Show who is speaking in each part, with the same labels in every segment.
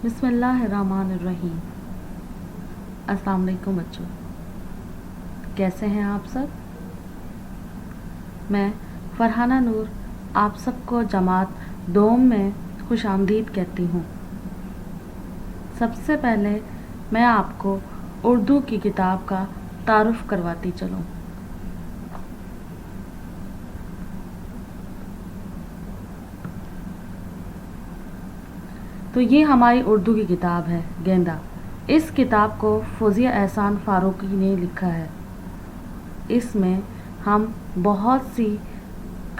Speaker 1: बिस्मिल्लाहिर्रहमानिर्रहीम। अस्सलाम वालेकुम बच्चों, कैसे हैं आप सब। मैं फरहाना नूर आप सबको जमात दोम में खुश आमदीद कहती हूँ। सबसे पहले मैं आपको उर्दू की किताब का तारुफ करवाती चलूँ। तो ये हमारी उर्दू की किताब है गेंदा। इस किताब को फौजिया एहसान फ़ारूकी ने लिखा है। इसमें हम बहुत सी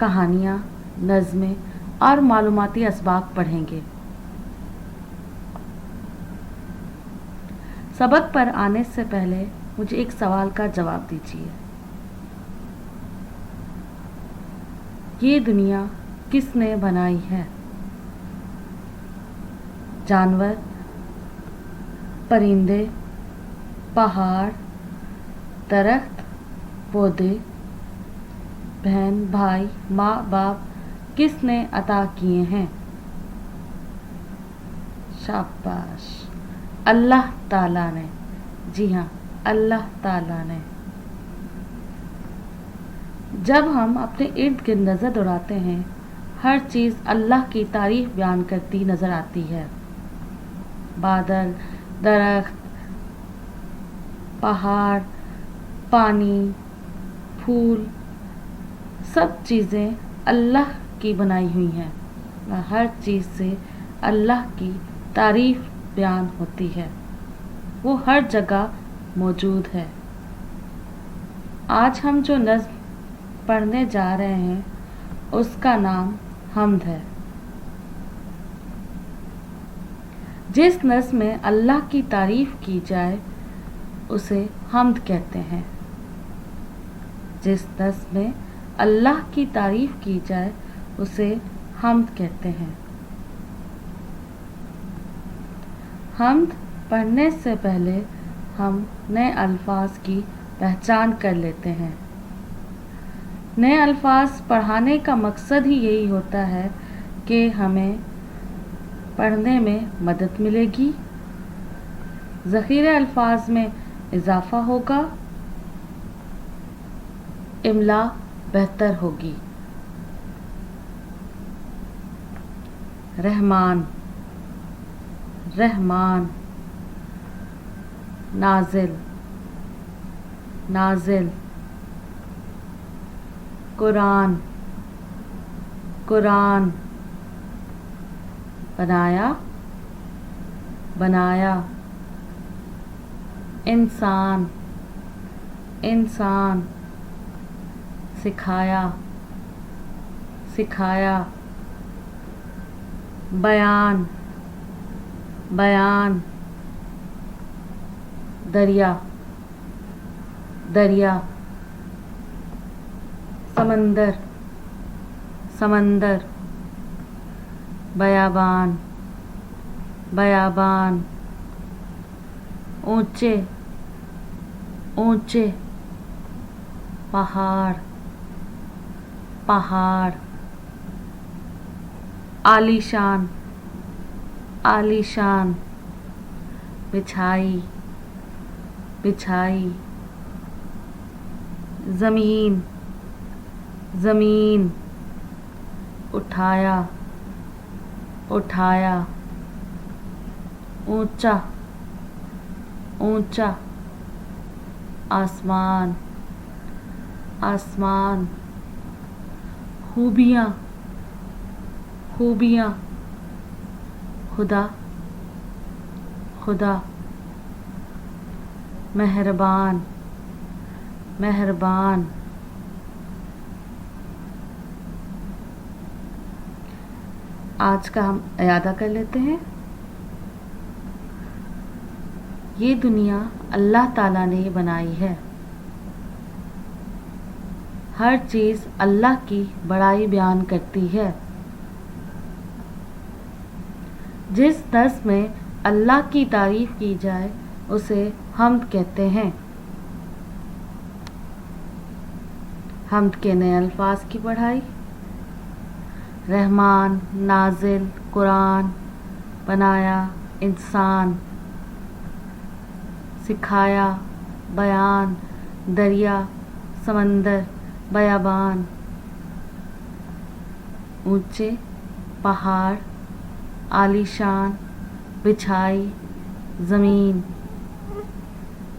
Speaker 1: कहानियाँ, नज़में और मालूमाती असबाक पढ़ेंगे। सबक पर आने से पहले मुझे एक सवाल का जवाब दीजिए। ये दुनिया किसने बनाई है? जानवर, परिंदे, पहाड़, दरख्त, पौधे, बहन, भाई, माँ बाप किसने अता किए हैं? शाबाश, अल्लाह ताला ने। जी हाँ, अल्लाह ताला ने। जब हम अपने इर्द गिर्द नज़र दौड़ाते हैं, हर चीज़ अल्लाह की तारीफ़ बयान करती नज़र आती है। बादल, दरख्त, पहाड़, पानी, फूल, सब चीज़ें अल्लाह की बनाई हुई हैं। हर चीज़ से अल्लाह की तारीफ़ बयान होती है। वो हर जगह मौजूद है। आज हम जो नज़्म पढ़ने जा रहे हैं उसका नाम हम्द है। जिस नज़्म में अल्लाह की तारीफ़ की जाए उसे हम्द कहते हैं। जिस नज़्म में अल्लाह की तारीफ़ की जाए उसे हम्द कहते हैं। हम्द पढ़ने से पहले हम नए अल्फाज की पहचान कर लेते हैं। नए अल्फाज पढ़ाने का मकसद ही यही होता है कि हमें पढ़ने में मदद मिलेगी, ज़ख़ीरे अल्फाज में इजाफ़ा होगा, इमला बेहतर होगी। रहमान, रहमान, नाज़िल, नाज़िल, कुरान, कुरान, बनाया, बनाया, इंसान, इंसान, सिखाया, सिखाया, बयान, बयान, दरिया, दरिया, समंदर, समंदर, बयाबान, बयाबान, ऊंचे, ऊंचे, पहाड़, पहाड़, आलीशान, आलीशान, बिछाई, बिछाई, ज़मीन, ज़मीन, उठाया, उठाया, ऊंचा, ऊंचा, आसमान, आसमान, खूबियाँ, खूबियाँ, खुदा, खुदा, मेहरबान, मेहरबान। आज का हम इयादा कर लेते हैं। ये दुनिया अल्लाह ताला ने बनाई है। हर चीज़ अल्लाह की बड़ाई बयान करती है। जिस नज़्म में अल्लाह की तारीफ़ की जाए उसे हम्द कहते हैं। हम्द के नए अल्फाज की पढ़ाई। रहमान, नाजिल, कुरान, बनाया, انسان، سکھایا بیان، دریا سمندر بیابان، اونچے پہاڑ عالیشان، بچھائی زمین،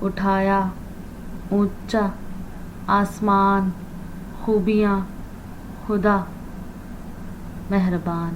Speaker 1: اٹھایا اونچا آسمان، خوبیاں خدا مہربان۔